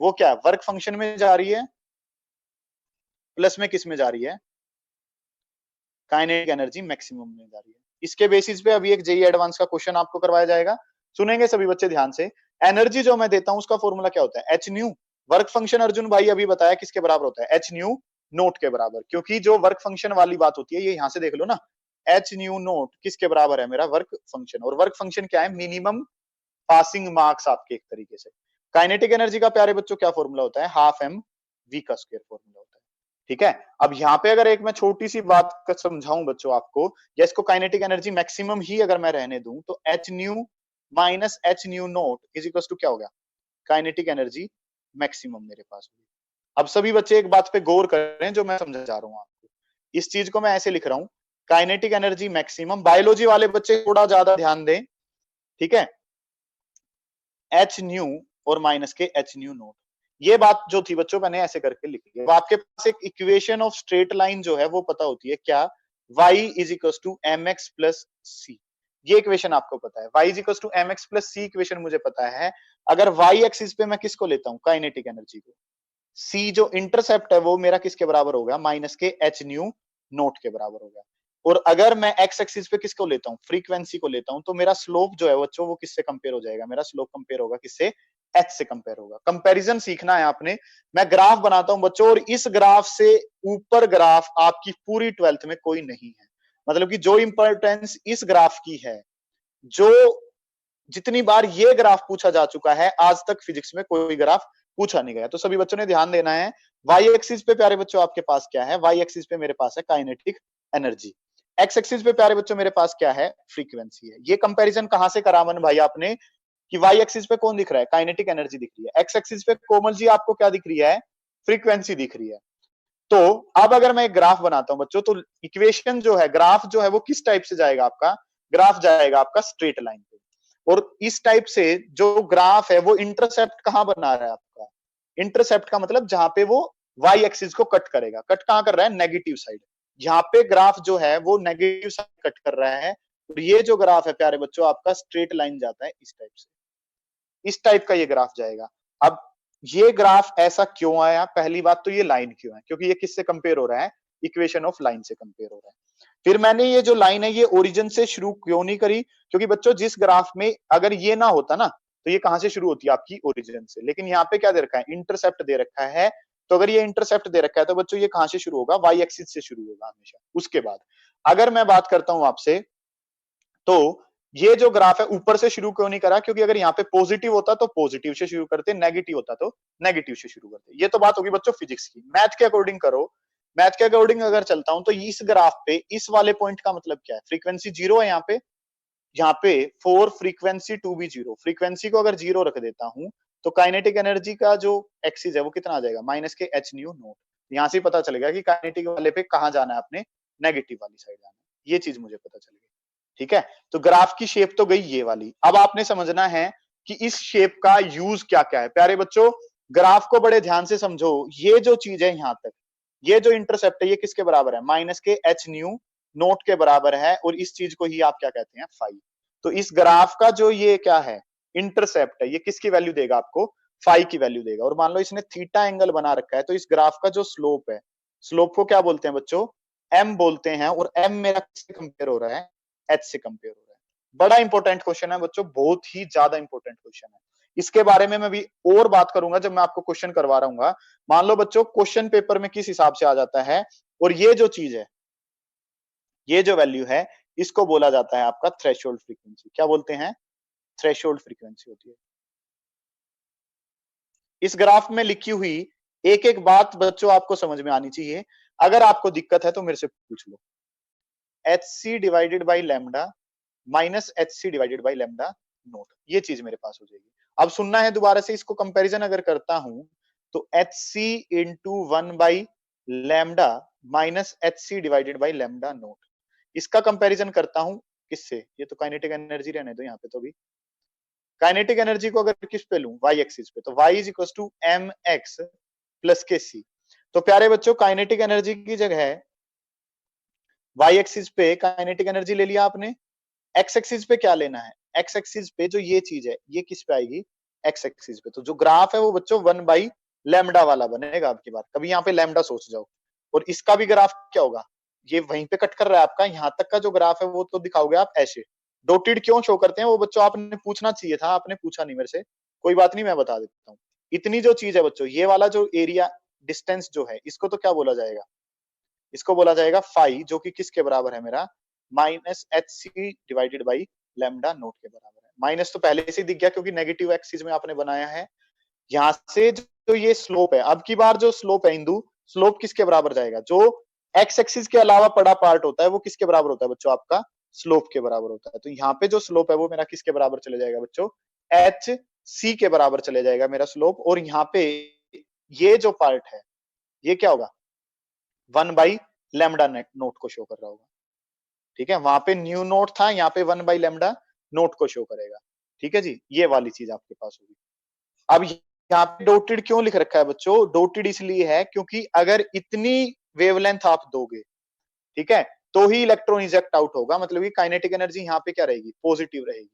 वो क्या है, वर्क फंक्शन में जा रही है, प्लस में किस में जा रही है, काइनेटिक एनर्जी मैक्सिमम में जा रही है। इसके बेसिस पे अभी एक जेई एडवांस का क्वेश्चन आपको करवाया जाएगा, सुनेंगे सभी बच्चे ध्यान से। एनर्जी जो मैं देता हूं उसका फॉर्मूला क्या होता है, H new. Work function Arjun भाई अभी बताया किसके बराबर होता है, एच न्यू नोट के बराबर, क्योंकि जो वर्क फंक्शन वाली बात होती है ये यहाँ से देख लो ना, एच न्यू नोट किसके बराबर है, मेरा वर्क फंक्शन। और वर्क फंक्शन क्या है, मिनिमम पासिंग मार्क्स आपके एक तरीके से। काइनेटिक एनर्जी का प्यारे बच्चों क्या फॉर्मूला होता है, हाफ एम वी का स्क्वायर फॉर्मूला होता है। ठीक है, अब यहाँ पे अगर एक मैं छोटी सी बात समझाऊं बच्चों आपको, या इसको काइनेटिक एनर्जी मैक्सिमम ही अगर मैं रहने दूं, तो H nu minus H nu naught is equal to क्या हो गया, काइनेटिक एनर्जी मैक्सिमम मेरे पास होगी। अब सभी बच्चे एक बात पे गौर करें जो मैं समझा रहा हूं आपको, इस चीज को मैं ऐसे लिख रहा हूं, काइनेटिक एनर्जी मैक्सिमम, बायोलॉजी वाले बच्चे थोड़ा ज्यादा ध्यान दें, ठीक है, एच न्यू और माइनस के एच न्यू नोट, ये बात जो थी बच्चों मैंने ऐसे करके लिखी है। आपके पास एक इक्वेशन ऑफ स्ट्रेट लाइन जो है वो पता होती है क्या, y is equal to M X plus C, ये इक्वेशन आपको पता है, y is equal to M X plus C equation मुझे पता है। अगर y एक्सिस पे मैं किसको लेता हूँ, काइनेटिक एनर्जी को, c जो इंटरसेप्ट है वो मेरा किसके बराबर हो गया, माइनस के एच न्यू नोट के बराबर हो गया। और अगर मैं एक्स एक्सिस पे किसको लेता हूँ, फ्रीक्वेंसी को लेता हूँ, तो मेरा स्लोप जो है बच्चों वो किससे कंपेयर हो जाएगा, मेरा स्लोप कंपेयर होगा किससे, एच से कंपेयर होगा। कंपैरिजन सीखना है आपने। मैं ग्राफ बनाता हूं बच्चों, और इस ग्राफ से ऊपर ग्राफ आपकी पूरी 12th में कोई नहीं है। मतलब कि जो इंपॉर्टेंस इस ग्राफ की है, जो जितनी बार ये ग्राफ पूछा जा चुका है, आज तक फिजिक्स में कोई ग्राफ पूछा नहीं गया। तो सभी बच्चों ने ध्यान देना है। वाई एक्सिस पे प्यारे बच्चों आपके पास क्या है, वाई एक्सिस पे मेरे पास है काइनेटिक एनर्जी, एक्स एक्सिस पे प्यारे बच्चों मेरे पास क्या है, फ्रीक्वेंसी है। ये कंपैरिजन कहां से करा मन भाई आपने, कि वाई एक्सिस पे कौन दिख रहा है, काइनेटिक एनर्जी दिख रही है, एक्स एक्सिस पे कोमल जी आपको क्या दिख रही है, फ्रीक्वेंसी दिख रही है। तो अब अगर मैं एक ग्राफ बनाता हूं बच्चों, तो इक्वेशन जो है, ग्राफ जो है वो किस टाइप से जाएगा आपका, ग्राफ जाएगा आपका स्ट्रेट लाइन पे। और इस टाइप से जो ग्राफ है वो इंटरसेप्ट कहां बना रहा है आपका, इंटरसेप्ट का मतलब जहां पे वो वाई एक्सिस को कट करेगा, कट कहां कर रहा है, नेगेटिव साइड। यहाँ पे ग्राफ जो है वो नेगेटिव साइड कट कर रहा है, और ये जो ग्राफ है प्यारे बच्चों आपका स्ट्रेट लाइन जाता है इस टाइप से, इस टाइप का ये ग्राफ जाएगा। अब ये ग्राफ ऐसा क्यों आया, पहली बात तो ये लाइन क्यों है, क्योंकि ये किससे कंपेयर हो रहा है, इक्वेशन ऑफ लाइन से कंपेयर हो रहा है। फिर मैंने ये जो लाइन है ये ओरिजिन से शुरू क्यों नहीं करी, क्योंकि बच्चों जिस ग्राफ में अगर ये ना होता ना, तो ये कहां से शुरू होती है, आपकी ओरिजिन से। लेकिन यहाँ पे क्या दे रखा है, इंटरसेप्ट दे रखा है, तो अगर ये इंटरसेप्ट दे रखा है तो बच्चों ये कहां से शुरू होगा, वाई एक्सिस से शुरू होगा हमेशा। उसके बाद अगर मैं बात करता हूं आपसे, तो ये जो ग्राफ है ऊपर से शुरू क्यों नहीं करा, क्योंकि अगर यहाँ पे पॉजिटिव होता तो पॉजिटिव से शुरू करते, नेगेटिव होता तो नेगेटिव से शुरू करते। ये तो बात होगी बच्चों फिजिक्स की। मैथ के अकॉर्डिंग करो, मैथ के अकॉर्डिंग अगर चलता हूं, तो इस ग्राफ पे इस वाले पॉइंट का मतलब क्या है, फ्रीक्वेंसी जीरो है यहाँ पे for frequency to be zero, frequency को अगर जीरो रख देता हूं, तो काइनेटिक एनर्जी का जो एक्सिस है वो कितना आ जाएगा, माइनस के एच न्यू नोट। यहाँ से पता चलेगा कि काइनेटिक वाले पे कहां जाना है, अपने नेगेटिव वाली साइड जाना है। ये चीज मुझे पता चल गई। ठीक है, तो ग्राफ की शेप तो गई ये वाली। अब आपने समझना है कि इस शेप का यूज क्या क्या है। प्यारे बच्चों ग्राफ को बड़े ध्यान से समझो, ये जो चीज है यहां तक, ये जो इंटरसेप्ट है ये किसके बराबर है, माइनस के एच न्यू नोट के बराबर है, और इस चीज को ही आप क्या कहते हैं, फाई। तो इस ग्राफ का जो ये क्या है, इंटरसेप्ट है, ये किसकी वैल्यू देगा आपको, फाई की वैल्यू देगा। और मान लो इसने थीटा एंगल बना रखा है, तो इस ग्राफ का जो स्लोप है, स्लोप को क्या बोलते हैं बच्चों, एम बोलते हैं। और एम मेरा किससे कंपेयर हो रहा है, एच से कंपेयर हो रहा है। बड़ा इंपॉर्टेंट क्वेश्चन है बच्चों, बहुत ही ज्यादा इंपॉर्टेंट क्वेश्चन है। इसके बारे में मैं भी और बात करूंगा जब मैं आपको क्वेश्चन करवा रहा हूँ। मान लो बच्चों क्वेश्चन पेपर में किस हिसाब से आ जाता है, और ये जो चीज है, ये जो वैल्यू है, इसको बोला जाता है आपका थ्रेशोल्ड फ्रीक्वेंसी। क्या बोलते हैं, थ्रेशोल्ड फ्रीक्वेंसी होती है। इस ग्राफ में लिखी हुई एक एक बात बच्चों आपको समझ में आनी चाहिए। अगर आपको दिक्कत है तो मेरे से पूछ लो। H C divided by lambda minus H C divided by lambda note, ये चीज मेरे पास हो जाएगी। अब सुनना है दोबारा से, इसको कंपैरिजन अगर करता हूं, तो H C into one by lambda minus H C divided by lambda naught, इसका कंपैरिजन करता हूं किससे, ये तो काइनेटिक एनर्जी रहने दो यहाँ पे, तो भी काइनेटिक एनर्जी को अगर किस पे लूं, वाई एक्सिस पे, तो Y is equal to M X plus के सी। तो प्यारे बच्चों काइनेटिक एनर्जी की जगह वाई एक्सिस पे काइनेटिक एनर्जी ले लिया आपने, एक्स एक्सिस पे क्या लेना है, एक्स एक्सिस पे जो ये चीज है ये किस पे आएगी, एक्स एक्सिस पे। तो जो ग्राफ है वो बच्चों 1 by लैम्डा वाला बनेगा आपकी बार। कभी यहाँ पे लैम्डा सोच जाओ। और इसका भी ग्राफ क्या होगा? ये वहीं पे कट कर रहा है आपका, यहाँ तक का जो ग्राफ है वो तो दिखाओगे आप ऐसे। डॉटेड क्यों शो करते हैं वो बच्चों आपने पूछना चाहिए था, आपने पूछा नहीं मेरे से। कोई बात नहीं, मैं बता देता हूँ। इतनी जो चीज है बच्चों, ये वाला जो एरिया डिस्टेंस जो है, इसको तो क्या बोला जाएगा? इसको बोला जाएगा फाई, जो कि किसके बराबर है मेरा? Minus H C divided by lambda naught के बराबर है। माइनस तो पहले से ही दिख गया क्योंकि नेगेटिव एक्सिस में आपने बनाया है। यहाँ से जो ये स्लोप है, अब की बार जो स्लोप है इंदु, स्लोप किसके बराबर जाएगा? जो एक्स एक्सिस के अलावा बड़ा पार्ट होता है वो किसके बराबर होता है बच्चों? आपका स्लोप के बराबर होता है। तो यहाँ पे जो स्लोप है वो मेरा किसके बराबर चले जाएगा बच्चों? एच सी के बराबर चले जाएगा मेरा स्लोप। और यहाँ पे ये जो पार्ट है ये क्या होगा? 1 by लैम्डा नोट को शो कर रहा होगा। ठीक है, वहां पे न्यू नोट था, यहाँ पे 1 by लैम्डा नोट को शो करेगा। ठीक है जी, ये वाली चीज आपके पास होगी। अब यहाँ पे डॉटेड क्यों लिख रखा है बच्चों? डॉटेड इसलिए है क्योंकि अगर इतनी वेवलेंथ आप दोगे, ठीक है, तो ही इलेक्ट्रॉन इजेक्ट आउट होगा। मतलब कि काइनेटिक एनर्जी यहाँ पे क्या रहेगी? पॉजिटिव रहेगी।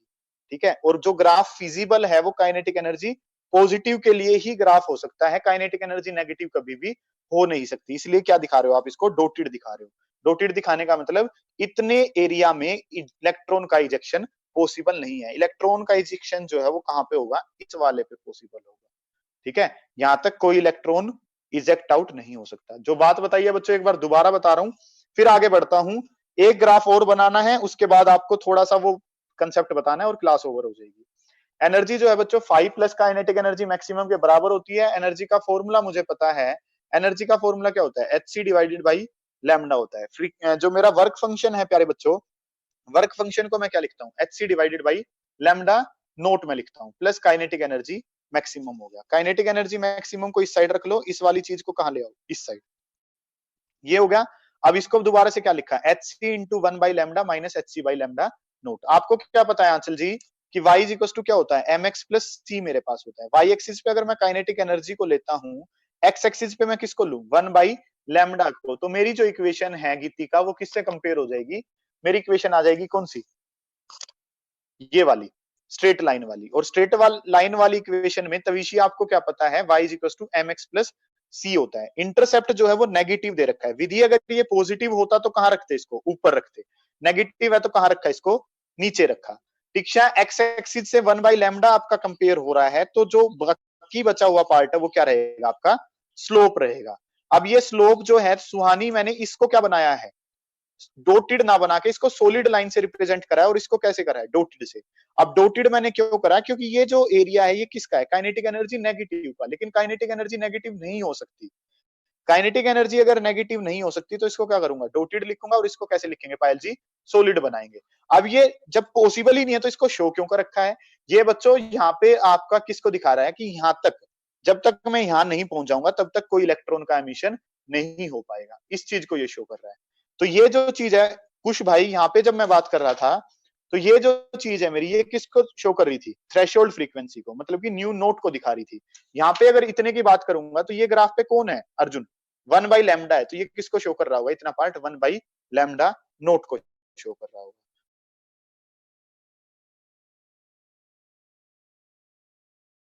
ठीक है, और जो ग्राफ फिजिबल है वो काइनेटिक एनर्जी पॉजिटिव के लिए ही ग्राफ हो सकता है, काइनेटिक एनर्जी नेगेटिव कभी भी हो नहीं सकती। इसलिए क्या दिखा रहे हो आप? इसको डॉटेड दिखा रहे हो। डॉटेड दिखाने का मतलब इतने एरिया में इलेक्ट्रॉन का इजेक्शन पॉसिबल नहीं है। इलेक्ट्रॉन का इजेक्शन जो है वो कहाँ पे होगा? इस वाले पे पॉसिबल होगा। ठीक है, यहां तक कोई इलेक्ट्रॉन इजेक्ट आउट नहीं हो सकता। जो बात बताई है बच्चों, एक बार दोबारा बता रहा हूं, फिर आगे बढ़ता हूं। एक ग्राफ और बनाना है, उसके बाद आपको थोड़ा सा वो कंसेप्ट बताना है और क्लास ओवर हो जाएगी। एनर्जी जो है बच्चों 5 प्लस काइनेटिक एनर्जी मैक्सिमम के बराबर होती है। एनर्जी का फॉर्मूला मुझे पता है। एनर्जी का फॉर्मूला क्या होता है? H C divided by lambda होता है। जो मेरा वर्क फंक्शन है प्यारे बच्चों, वर्क फंक्शन को मैं क्या लिखता हूँ? H C divided by lambda naught में लिखता हूँ, प्लस काइनेटिक एनर्जी मैक्सिमम हो गया। काइनेटिक एनर्जी मैक्सिमम को इस साइड रख लो, इस वाली चीज को कहां ले आओ? इस साइड। ये हो गया। अब इसको दोबारा से क्या लिखा है? H C into 1 by lambda minus H C by lambda naught. आपको क्या पता है आंचल जी कि y इज इक्वल टू क्या होता है? एम एक्स प्लस सी मेरे पास होता है। y एक्सिस पे अगर मैं काइनेटिक एनर्जी को लेता हूँ, x एक्सिस पे मैं किसको लूं? 1 by लैम्डा को। तो मेरी जो इक्वेशन है गीति का, वो किससे कंपेयर हो जाएगी? मेरी इक्वेशन आ जाएगी कौन सी? ये वाली, स्ट्रेट लाइन वाली। और स्ट्रेट लाइन वाली इक्वेशन में तविशी आपको क्या पता है? y is equal to M X plus C होता है। इंटरसेप्ट जो है वो नेगेटिव दे रखा है। विधि अगर ये पॉजिटिव होता तो कहां रखते इसको? ऊपर रखते। नेगेटिव है तो कहां रखा इसको? नीचे रखा। दीक्षा एक्स एक्सिस से 1 by लैम्डा आपका कंपेयर हो रहा है, तो जो बाकी बचा हुआ पार्ट है वो क्या रहेगा? आपका स्लोप रहेगा। अब ये स्लोप जो है सुहानी, मैंने इसको क्या बनाया है? डोटेड ना बना के इसको सॉलिड लाइन से रिप्रेजेंट करा है। और इसको कैसे करा है? डोटेड से। अब डोटेड मैंने क्यों करा? क्योंकि ये जो एरिया है ये किसका है? काइनेटिक एनर्जी नेगेटिव का। लेकिन काइनेटिक एनर्जी नेगेटिव नहीं हो सकती। काइनेटिक एनर्जी अगर नेगेटिव नहीं हो सकती तो इसको क्या करूंगा? डोटेड लिखूंगा। और इसको कैसे लिखेंगे पायल जी? सॉलिड बनाएंगे। अब ये जब पॉसिबल ही नहीं है तो इसको शो क्यों कर रखा है? ये बच्चों यहाँ पे आपका किसको दिखा रहा है कि यहाँ तक, जब तक मैं यहाँ नहीं पहुंच जाऊंगा तब तक कोई इलेक्ट्रॉन का एमिशन नहीं हो पाएगा। इस चीज को ये शो कर रहा है। तो ये जो चीज है कुश भाई, यहाँ पे जब मैं बात कर रहा था, तो ये जो चीज है मेरी, ये किसको शो कर रही थी? थ्रेशोल्ड फ्रीक्वेंसी को, मतलब कि न्यू नोट को दिखा रही थी। यहाँ पे अगर इतने की बात करूंगा तो ये ग्राफ पे कौन है? अर्जुन। 1 by लैम्डा है, तो ये किसको शो कर रहा होगा? इतना पार्ट 1 by लैम्डा नोट को शो कर रहा होगा।